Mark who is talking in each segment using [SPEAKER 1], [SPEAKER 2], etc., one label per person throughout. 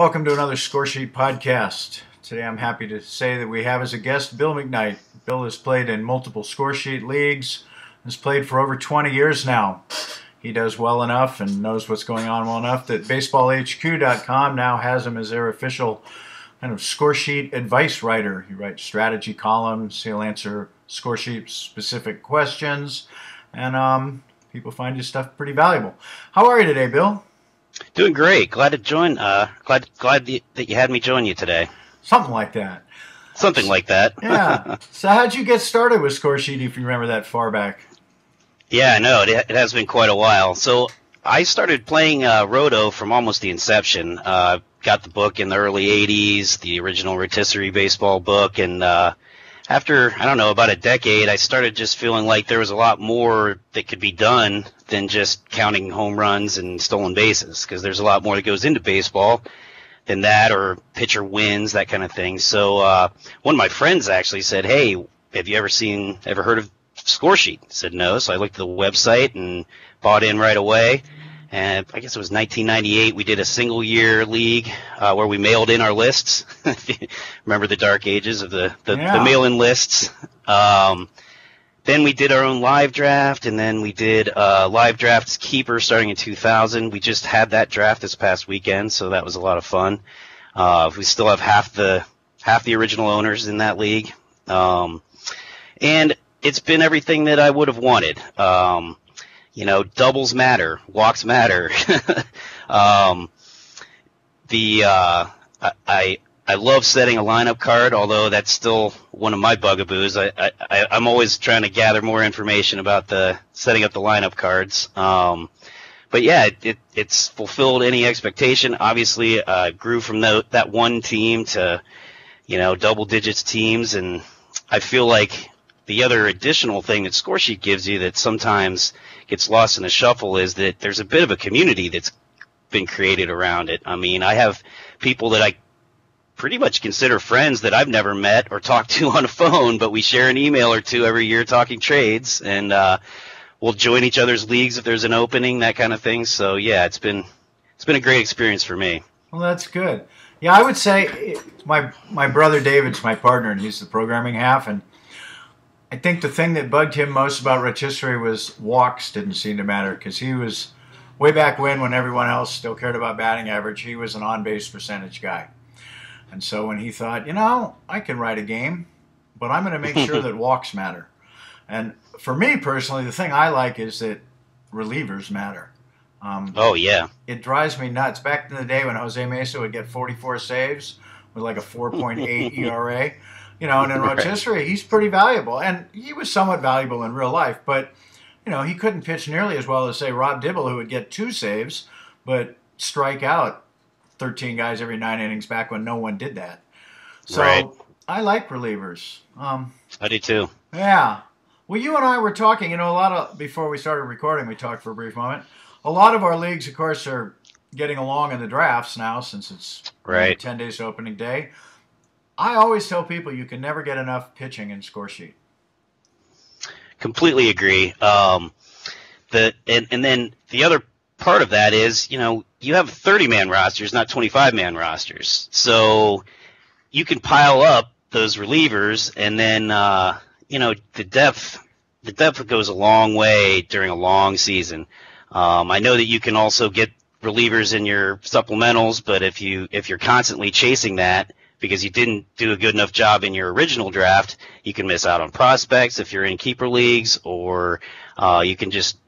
[SPEAKER 1] Welcome to another Scoresheet podcast. Today I'm happy to say that we have as a guest Bill McKnight. Bill has played in multiple Scoresheet leagues, has played for over 20 years now. He does well enough and knows what's going on well enough that BaseballHQ.com now has him as their official kind of Scoresheet advice writer. He writes strategy columns, he'll answer Scoresheet specific questions, and people find his stuff pretty valuable. How are you today, Bill?
[SPEAKER 2] Doing great. Glad to join. Glad that you had me join you today.
[SPEAKER 1] Something like that.
[SPEAKER 2] Something like that.
[SPEAKER 1] Yeah. So how'd you get started with Scoresheet, if you remember that far back?
[SPEAKER 2] Yeah, I know. It has been quite a while. So I started playing Roto from almost the inception. Got the book in the early 80s, the original rotisserie baseball book, and after, I don't know, about a decade, I started just feeling like there was a lot more that could be done than just counting home runs and stolen bases, because there's a lot more that goes into baseball than that, or pitcher wins, that kind of thing. So one of my friends actually said, "Hey, have you ever heard of Scoresheet?" I said no, so I looked at the website and bought in right away. And I guess it was 1998. We did a single-year league where we mailed in our lists. Remember the dark ages of the mail-in lists? Then we did our own live draft, and then we did live drafts keeper starting in 2000. We just had that draft this past weekend, so that was a lot of fun. We still have half the original owners in that league, and it's been everything that I would have wanted. Doubles matter, walks matter. I love setting a lineup card, although that's still one of my bugaboos. I'm always trying to gather more information about the setting up the lineup cards. But yeah, it's fulfilled any expectation. Obviously, grew from that one team to, double digits teams, and I feel like the other additional thing that Scoresheet gives you that sometimes gets lost in the shuffle is that there's a bit of a community that's been created around it. I mean, I have people that I pretty much consider friends that I've never met or talked to on the phone, but we share an email or two every year talking trades, and we'll join each other's leagues if there's an opening, that kind of thing. So yeah, it's been a great experience for me.
[SPEAKER 1] Well, that's good. Yeah, I would say my brother David's my partner, and he's the programming half, and I think the thing that bugged him most about rotisserie was walks didn't seem to matter, because he was, way back when everyone else still cared about batting average, he was an on-base percentage guy. And so when he thought, I can write a game, but I'm going to make sure that walks matter. And for me personally, the thing I like is that relievers matter.
[SPEAKER 2] Oh, yeah.
[SPEAKER 1] It drives me nuts. Back in the day when Jose Mesa would get 44 saves with like a 4.8 ERA, and in rotisserie, he's pretty valuable. And he was somewhat valuable in real life, but, he couldn't pitch nearly as well as, say, Rob Dibble, who would get 2 saves, but strike out 13 guys every 9 innings back when no one did that. So right. I like relievers.
[SPEAKER 2] I do too.
[SPEAKER 1] Yeah. Well, you and I were talking, before we started recording, we talked for a brief moment. A lot of our leagues, of course, are getting along in the drafts now, since it's
[SPEAKER 2] right.
[SPEAKER 1] 10 days to opening day. I always tell people you can never get enough pitching in Scoresheet.
[SPEAKER 2] Completely agree. And then the other part of that is, you have 30-man rosters, not 25-man rosters. So you can pile up those relievers, and then the depth goes a long way during a long season. I know that you can also get relievers in your supplementals, but if you're constantly chasing that because you didn't do a good enough job in your original draft, you can miss out on prospects if you're in keeper leagues, or you can just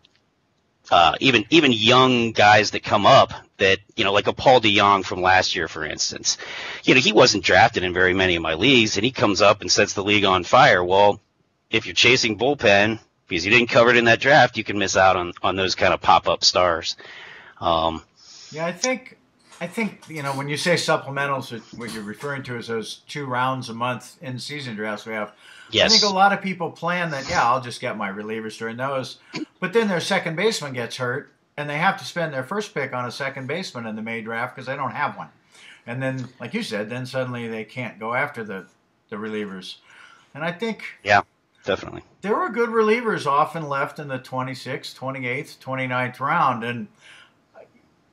[SPEAKER 2] even young guys that come up that, like a Paul DeYoung from last year, for instance. He wasn't drafted in very many of my leagues, and he comes up and sets the league on fire. Well, if you're chasing bullpen because you didn't cover it in that draft, you can miss out on those kind of pop-up stars.
[SPEAKER 1] Yeah, I think when you say supplementals, what you're referring to is those 2 rounds a month in season drafts we have.
[SPEAKER 2] Yes.
[SPEAKER 1] I think a lot of people plan that, I'll just get my relievers during those. But then their second baseman gets hurt, and they have to spend their first pick on a second baseman in the May draft because they don't have one. And then, like you said, then suddenly they can't go after the relievers. And I think
[SPEAKER 2] yeah, definitely.
[SPEAKER 1] There were good relievers often left in the 26th, 28th, 29th round. And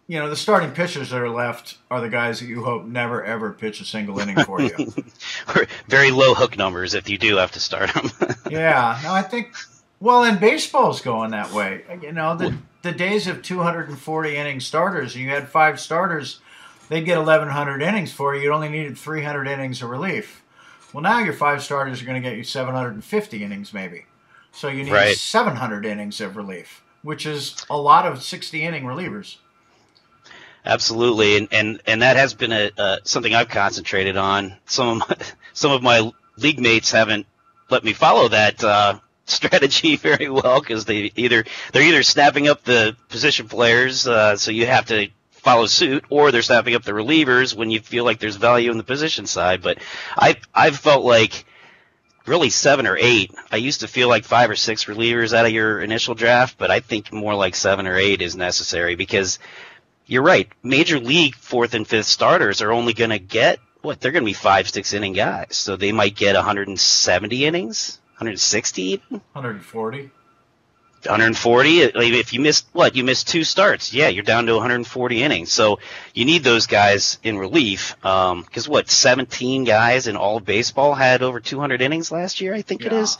[SPEAKER 1] the starting pitchers that are left are the guys that you hope never, ever pitch a single inning for you.
[SPEAKER 2] Or very low hook numbers if you do have to start them.
[SPEAKER 1] Yeah. No, I think, well, and baseball's going that way. The days of 240 inning starters, and you had 5 starters, they'd get 1,100 innings for you. You only needed 300 innings of relief. Well, now your 5 starters are going to get you 750 innings maybe. So you need 700 innings of relief, which is a lot of 60-inning relievers.
[SPEAKER 2] Absolutely, and that has been something I've concentrated on. Some of my league mates haven't let me follow that strategy very well because they're either snapping up the position players, so you have to follow suit, or they're snapping up the relievers when you feel like there's value in the position side. But I've felt like really 7 or 8. I used to feel like 5 or 6 relievers out of your initial draft, but I think more like 7 or 8 is necessary because you're right. Major league 4th and 5th starters are only going to get they're going to be 5-6 inning guys, so they might get 170 innings, 160,
[SPEAKER 1] 140.
[SPEAKER 2] 140. If you missed 2 starts, you're down to 140 innings. So you need those guys in relief. Because 17 guys in all of baseball had over 200 innings last year, I think it is.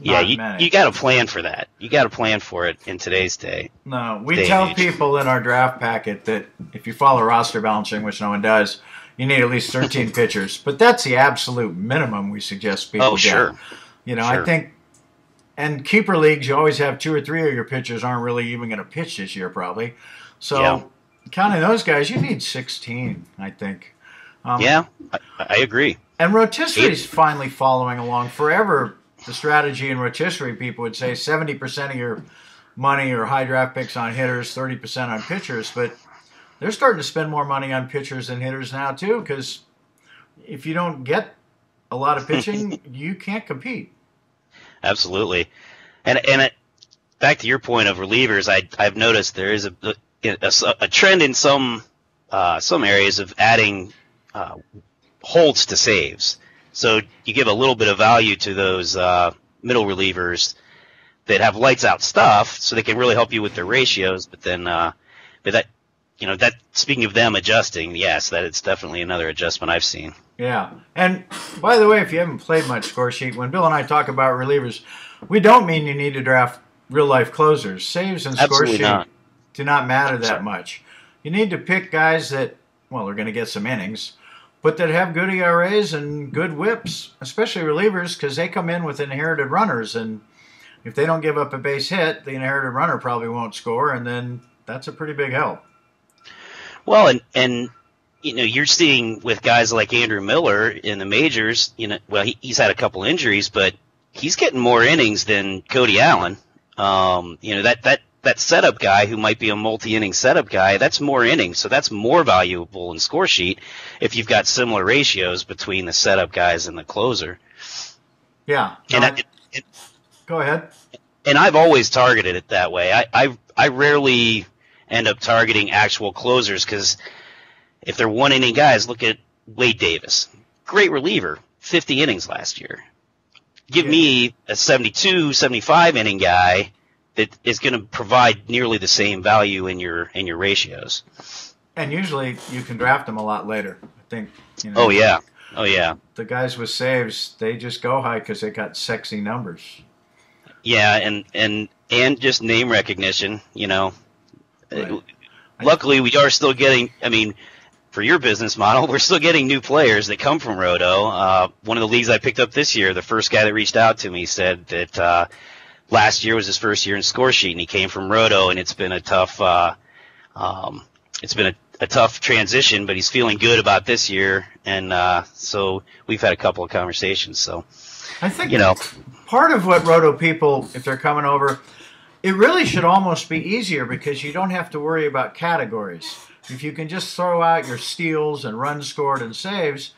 [SPEAKER 2] You got to plan for that. You got to plan for it in today's day.
[SPEAKER 1] No, we tell people in our draft packet that if you follow roster balancing, which no one does, you need at least 13 pitchers. But that's the absolute minimum we suggest people get.
[SPEAKER 2] Sure.
[SPEAKER 1] Sure. I think. And keeper leagues, you always have 2 or 3 of your pitchers aren't really even going to pitch this year, probably. So, counting those guys, you need 16, I think.
[SPEAKER 2] I agree.
[SPEAKER 1] And rotisserie is finally following along. Forever, the strategy in rotisserie, people would say 70% of your money or high draft picks on hitters, 30% on pitchers. But they're starting to spend more money on pitchers than hitters now, too, because if you don't get a lot of pitching, you can't compete.
[SPEAKER 2] Absolutely, and back to your point of relievers, I've noticed there is a trend in some areas of adding holds to saves. So you give a little bit of value to those middle relievers that have lights out stuff, so they can really help you with their ratios. But then, that speaking of them adjusting, yes, that it's definitely another adjustment I've seen.
[SPEAKER 1] Yeah. And by the way, if you haven't played much Scoresheet, when Bill and I talk about relievers, we don't mean you need to draft real-life closers. Saves and Scoresheet do not matter that much. You need to pick guys that, are going to get some innings, but that have good ERAs and good whips, especially relievers, because they come in with inherited runners. And if they don't give up a base hit, the inherited runner probably won't score, and then that's a pretty big help.
[SPEAKER 2] Well, and you're seeing with guys like Andrew Miller in the majors, he's had a couple injuries, but he's getting more innings than Cody Allen. That setup guy who might be a multi-inning setup guy, that's more innings, so that's more valuable in Scoresheet if you've got similar ratios between the setup guys and the closer.
[SPEAKER 1] Yeah. Go ahead.
[SPEAKER 2] And I've always targeted it that way. I rarely end up targeting actual closers because if they're 1-inning guys, look at Wade Davis. Great reliever, 50 innings last year. Give me a 72, 75-inning guy that is going to provide nearly the same value in your ratios.
[SPEAKER 1] And usually you can draft them a lot later. I think.
[SPEAKER 2] Oh yeah.
[SPEAKER 1] The guys with saves, they just go high because they got sexy numbers.
[SPEAKER 2] Yeah, and just name recognition.
[SPEAKER 1] Right.
[SPEAKER 2] Luckily, we are still getting. For your business model, we're still getting new players that come from Roto. One of the leagues I picked up this year, the first guy that reached out to me said that last year was his first year in Scoresheet, and he came from Roto, and it's been a tough tough transition, but he's feeling good about this year, and so we've had a couple of conversations. So
[SPEAKER 1] I think part of what Roto people, if they're coming over, it really should almost be easier because you don't have to worry about categories. If you can just throw out your steals and runs scored and saves,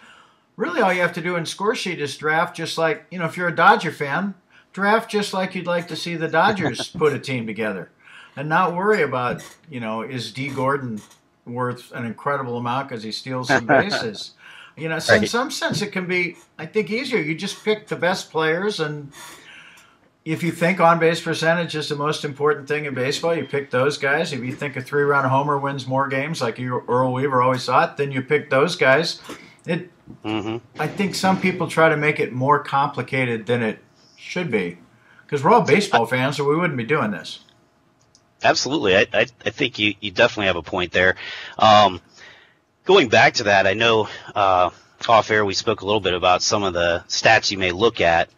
[SPEAKER 1] really all you have to do in Scoresheet is draft just like, if you're a Dodger fan, draft just like you'd like to see the Dodgers put a team together and not worry about, is D. Gordon worth an incredible amount because he steals some bases. So in some sense it can be, I think, easier. You just pick the best players and if you think on-base percentage is the most important thing in baseball, you pick those guys. If you think a 3-run homer wins more games, like Earl Weaver always thought, then you pick those guys. I think some people try to make it more complicated than it should be, because we're all baseball fans, so we wouldn't be doing this.
[SPEAKER 2] Absolutely. I think you definitely have a point there. Going back to that, I know off air we spoke a little bit about some of the stats you may look at.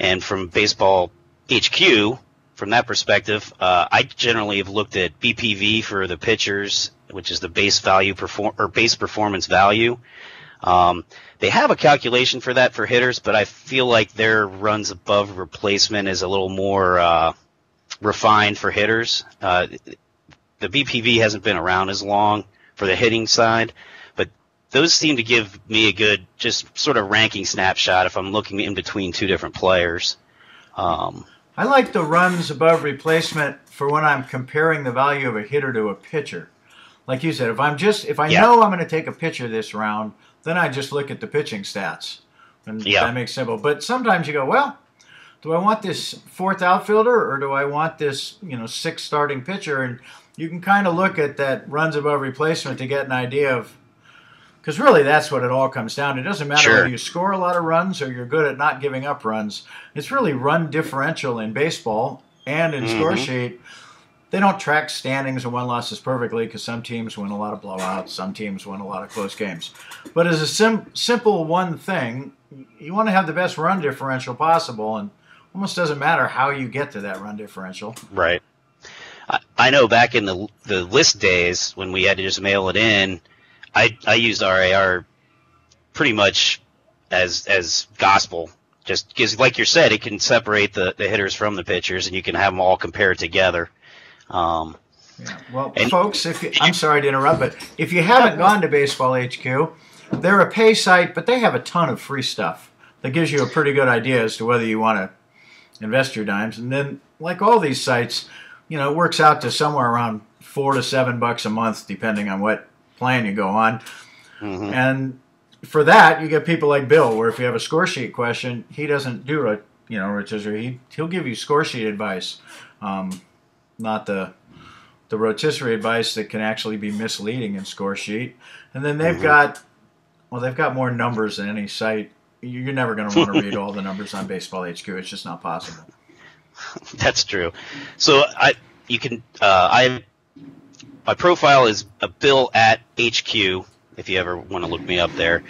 [SPEAKER 2] And from Baseball HQ, from that perspective, I generally have looked at BPV for the pitchers, which is the base performance value. They have a calculation for that for hitters, but I feel like their runs above replacement is a little more refined for hitters. The BPV hasn't been around as long for the hitting side, but those seem to give me a good just sort of ranking snapshot if I'm looking in between two different players.
[SPEAKER 1] I like the runs above replacement for when I'm comparing the value of a hitter to a pitcher. Like you said, if I know I'm going to take a pitcher this round, then I just look at the pitching stats, and that makes it simple. But sometimes you go, well, do I want this 4th outfielder or do I want this 6th starting pitcher? And you can kind of look at that runs above replacement to get an idea of, because really that's what it all comes down to. It doesn't matter whether you score a lot of runs or you're good at not giving up runs. It's really run differential in baseball and in Scoresheet. They don't track standings and win-losses perfectly because some teams win a lot of blowouts, some teams win a lot of close games. But as a simple one thing, you want to have the best run differential possible, and almost doesn't matter how you get to that run differential.
[SPEAKER 2] Right. I know back in the list days when we had to just mail it in, I used RAR pretty much as gospel, just because, like you said, it can separate the hitters from the pitchers, and you can have them all compared together.
[SPEAKER 1] Well, folks, I'm sorry to interrupt, but if you haven't gone to Baseball HQ, they're a pay site, but they have a ton of free stuff that gives you a pretty good idea as to whether you want to invest your dimes. And then, like all these sites, it works out to somewhere around $4 to $7 a month, depending on what plan you go on. And for that, you get people like Bill, where if you have a score sheet question, he doesn't do rotisserie. He'll give you score sheet advice, not the rotisserie advice that can actually be misleading in score sheet. And then they've got more numbers than any site. You're never going to want to read all the numbers on Baseball HQ. It's just not possible.
[SPEAKER 2] That's true. So my profile is Bill at HQ, if you ever want to look me up there.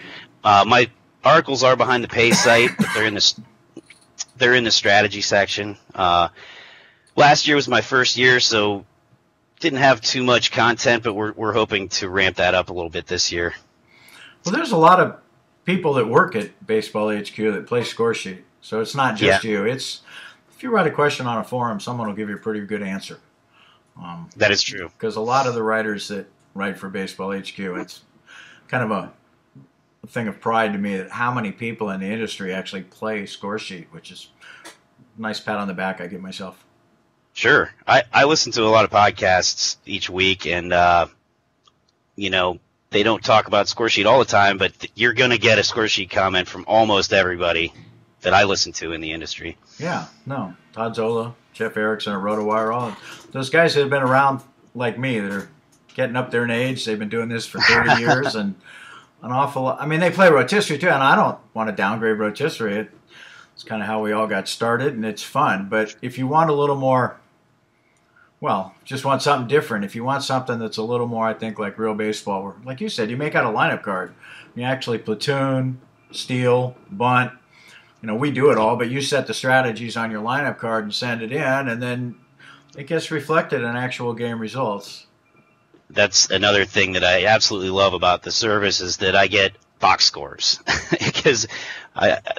[SPEAKER 2] My articles are behind the pay site, but they're in the strategy section. Last year was my first year, so didn't have too much content, but we're hoping to ramp that up a little bit this year.
[SPEAKER 1] Well, there's a lot of people that work at Baseball HQ that play Scoresheet, so it's not just you. It's if you write a question on a forum, someone will give you a pretty good answer.
[SPEAKER 2] That is true.
[SPEAKER 1] Because a lot of the writers that write for Baseball HQ, it's kind of a thing of pride to me that how many people in the industry actually play Scoresheet, which is a nice pat on the back I give myself.
[SPEAKER 2] Sure. I listen to a lot of podcasts each week, and, they don't talk about Scoresheet all the time, but you're going to get a Scoresheet comment from almost everybody that I listen to in the industry.
[SPEAKER 1] Yeah, no. Todd Zola, Jeff Erickson at RotoWire, all those guys that have been around like me that are getting up there in age. They've been doing this for 30 years, and an awful lot. I mean, they play rotisserie too, and I don't want to downgrade rotisserie. It's kind of how we all got started, and it's fun. But if you want a little more, just want something different. If you want something that's a little more, I think, like real baseball, where, like you said, you make out a lineup card. You actually platoon, steal, bunt. We do it all, but you set the strategies on your lineup card and send it in, and then it gets reflected in actual game results.
[SPEAKER 2] That's another thing that I absolutely love about the service is that I get box scores because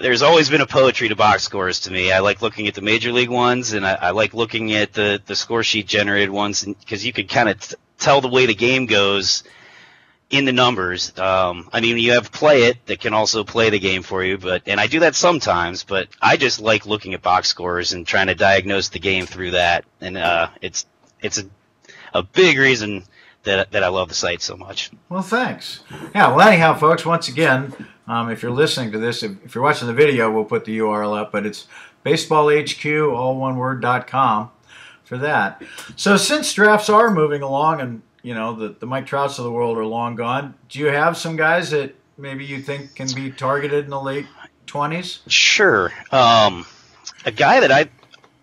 [SPEAKER 2] there's always been a poetry to box scores to me. I like looking at the major league ones, and I like looking at the score sheet generated ones because you could kind of tell the way the game goes in the numbers. You have Play It that can also play the game for you, and I do that sometimes, but I just like looking at box scores and trying to diagnose the game through that, and it's a big reason that I love the site so much.
[SPEAKER 1] Well, thanks. Yeah, well, anyhow, folks, once again, If you're listening to this, if you're watching the video, we'll put the URL up, but it's baseballhq, all one word.com for that. So since drafts are moving along and, you know, the Mike Trouts of the world are long gone, do you have some guys that maybe you think can be targeted in the late 20s?
[SPEAKER 2] Sure. A guy that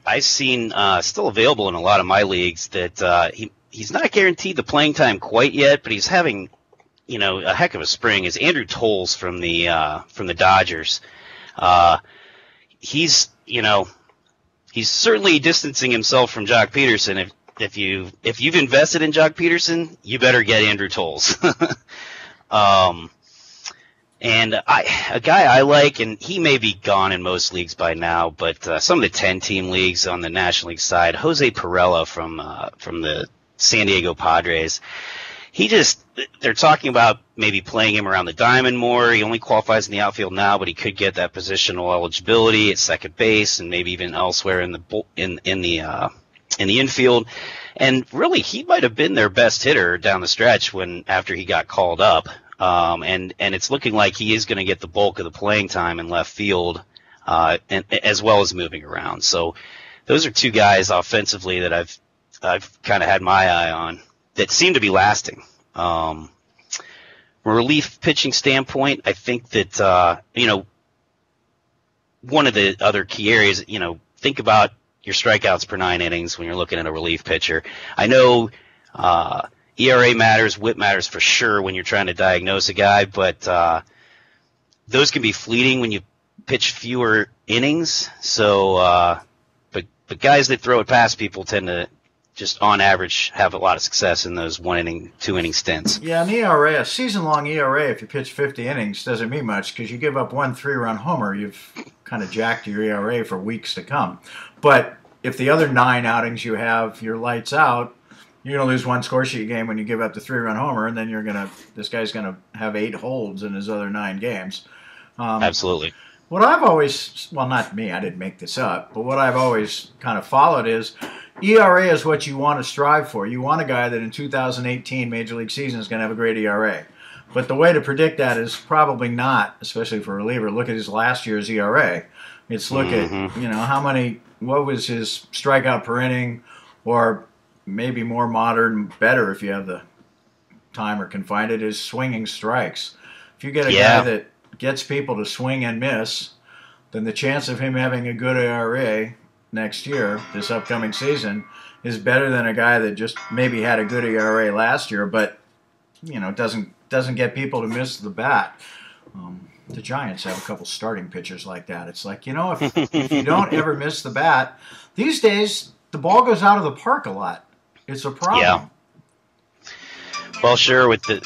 [SPEAKER 2] I've seen still available in a lot of my leagues that he's not guaranteed the playing time quite yet, but he's having, you know, a heck of a spring is Andrew Tolles from the Dodgers. He's certainly distancing himself from Jock Peterson. If you've invested in Jock Peterson, you better get Andrew Tolles. And a guy I like, and he may be gone in most leagues by now, but some of the 10-team leagues on the National League side, Jose Pirela from the San Diego Padres. They're talking about maybe playing him around the diamond more. He only qualifies in the outfield now, but he could get that positional eligibility at second base and maybe even elsewhere in the infield. And really, he might have been their best hitter down the stretch after he got called up. And it's looking like he is going to get the bulk of the playing time in left field, and as well as moving around. So those are two guys offensively that I've kind of had my eye on that seem to be lasting. From a relief pitching standpoint, I think that, one of the other key areas, think about your strikeouts per 9 innings when you're looking at a relief pitcher. I know, ERA matters, WHIP matters for sure when you're trying to diagnose a guy, but those can be fleeting when you pitch fewer innings. So, but guys that throw it past people tend to just on average have a lot of success in those 1 inning, 2 inning stints.
[SPEAKER 1] Yeah, an ERA, a season-long ERA, if you pitch 50 innings, doesn't mean much because you give up 1 3-run homer, you've kind of jacked your ERA for weeks to come. But if the other 9 outings you have, your lights out, you're going to lose 1 score sheet game when you give up the 3-run homer, and then this guy's going to have 8 holds in his other 9 games.
[SPEAKER 2] Absolutely.
[SPEAKER 1] What I've always, well, not me, I didn't make this up, but what I've always kind of followed is ERA is what you want to strive for. You want a guy that in 2018 Major League season is going to have a great ERA. But the way to predict that is probably not, especially for a reliever. Look at his last year's ERA. It's look at, what was his strikeout per inning, or maybe more modern, better if you have the time or can find it, is swinging strikes. If you get a guy that gets people to swing and miss, then the chance of him having a good ERA next year, this upcoming season, is better than a guy that just maybe had a good ERA last year, but doesn't get people to miss the bat. The Giants have a couple starting pitchers like that. It's like, if you don't ever miss the bat, these days the ball goes out of the park a lot. It's a problem.
[SPEAKER 2] Yeah. Well, sure, with the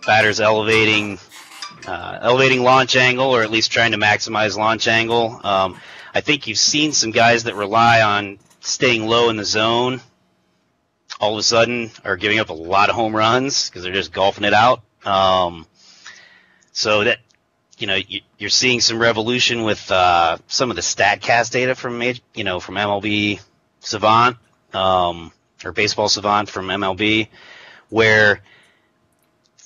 [SPEAKER 2] batters elevating launch angle, or at least trying to maximize launch angle. I think you've seen some guys that rely on staying low in the zone all of a sudden are giving up a lot of home runs because they're just golfing it out. So that, you're seeing some revolution with some of the StatCast data from MLB Savant, or Baseball Savant from MLB, where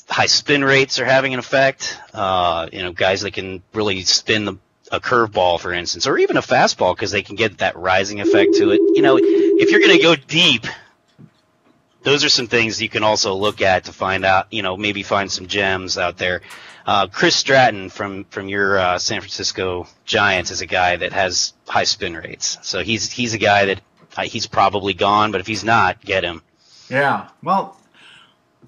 [SPEAKER 2] high spin rates are having an effect. Guys that can really spin a curveball, for instance, or even a fastball, because they can get that rising effect to it. If you're going to go deep, those are some things you can also look at to find out, maybe find some gems out there. Chris Stratton from your San Francisco Giants is a guy that has high spin rates. So he's a guy that he's probably gone, but if he's not, get him. Yeah.
[SPEAKER 1] Well,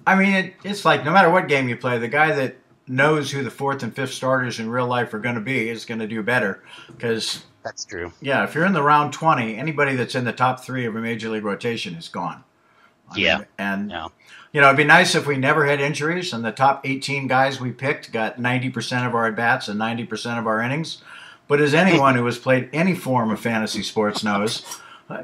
[SPEAKER 1] I mean, it's like no matter what game you play, the guy that knows who the 4th and 5th starters in real life are going to be is going to do better. Because
[SPEAKER 2] that's true.
[SPEAKER 1] Yeah, if you're in the round 20, anybody that's in the top 3 of a major league rotation is gone. It'd be nice if we never had injuries and the top 18 guys we picked got 90% of our at-bats and 90% of our innings. But as anyone who has played any form of fantasy sports knows,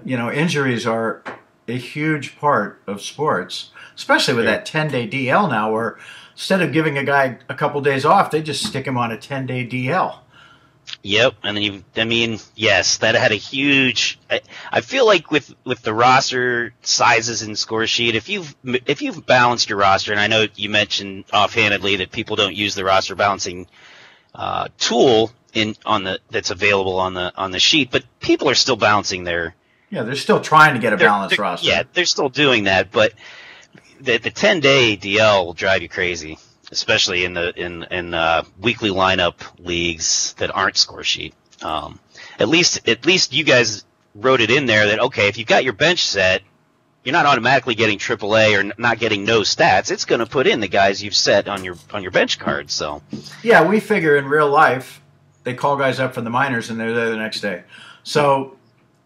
[SPEAKER 1] injuries are a huge part of sports, especially with that 10-day DL now, where instead of giving a guy a couple days off, they just stick him on a 10-day DL.
[SPEAKER 2] Yep, and then yes, that had a huge. I feel like with the roster sizes in Scoresheet, if you've balanced your roster, and I know you mentioned offhandedly that people don't use the roster balancing tool that's available on the sheet, but people are still balancing their.
[SPEAKER 1] Yeah, they're still trying to get a balanced roster.
[SPEAKER 2] Yeah, they're still doing that, but the 10-day DL will drive you crazy, especially in weekly lineup leagues that aren't Scoresheet. At least you guys wrote it in there that, okay, if you've got your bench set, you're not automatically getting AAA or not getting no stats. It's going to put in the guys you've set on your bench card. So
[SPEAKER 1] yeah, we figure in real life they call guys up from the minors and they're there the next day. So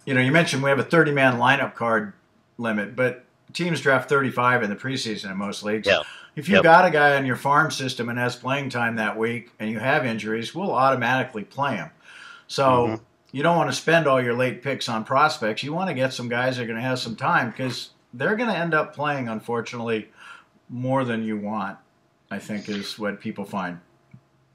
[SPEAKER 1] you mentioned we have a 30-man lineup card limit, but teams draft 35 in the preseason in most leagues.
[SPEAKER 2] Yeah.
[SPEAKER 1] If you got a guy on your farm system and has playing time that week and you have injuries, we'll automatically play him. So you don't want to spend all your late picks on prospects. You want to get some guys that are going to have some time because they're going to end up playing, unfortunately, more than you want, I think is what people find.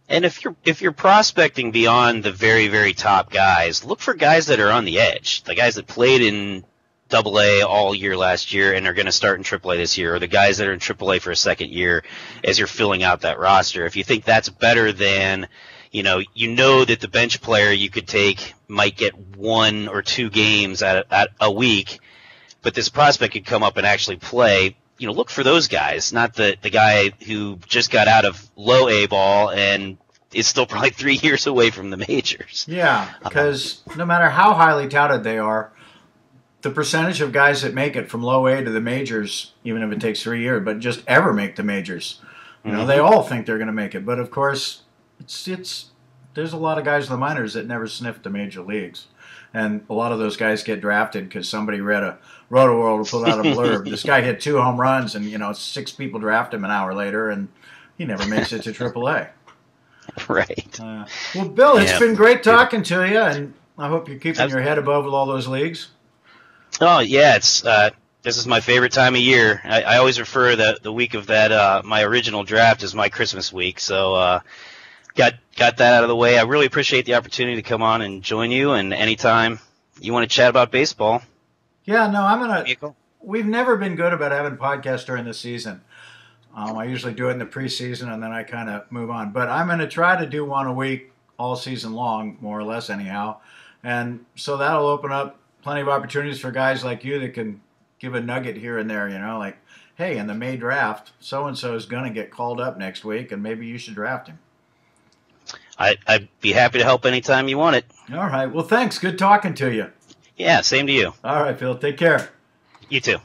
[SPEAKER 2] And if you're prospecting beyond the very, very top guys, look for guys that are on the edge, the guys that played in AA all year last year and are going to start in AAA this year, or the guys that are in AAA for a second year as you're filling out that roster. If you think that's better than, you know that the bench player you could take might get 1 or 2 games at a week, but this prospect could come up and actually play, look for those guys, not the guy who just got out of low A ball and is still probably 3 years away from the majors.
[SPEAKER 1] Yeah, because no matter how highly touted they are, the percentage of guys that make it from low A to the majors, even if it takes 3 years, but just ever make the majors, they all think they're going to make it. But of course, there's a lot of guys in the minors that never sniffed the major leagues, and a lot of those guys get drafted because somebody read a Roto World put out a blurb. This guy hit 2 home runs, and 6 people draft him an hour later, and he never makes it to AAA.
[SPEAKER 2] Right.
[SPEAKER 1] Well, Bill, it's been great talking to you, and I hope you're keeping your head above with all those leagues.
[SPEAKER 2] Oh yeah, it's this is my favorite time of year. I always refer the week of that my original draft as my Christmas week. So got that out of the way. I really appreciate the opportunity to come on and join you. And anytime you want to chat about baseball.
[SPEAKER 1] Yeah, no, we've never been good about having podcasts during the season. I usually do it in the preseason and then I kind of move on. But I'm going to try to do one a week all season long, more or less anyhow. And so that'll open up plenty of opportunities for guys like you that can give a nugget here and there, like, hey, in the May draft, so-and-so is going to get called up next week, and maybe you should draft him.
[SPEAKER 2] I'd be happy to help anytime you want it.
[SPEAKER 1] All right. Well, thanks. Good talking to you.
[SPEAKER 2] Yeah, same to you.
[SPEAKER 1] All right, Phil. Take care.
[SPEAKER 2] You too.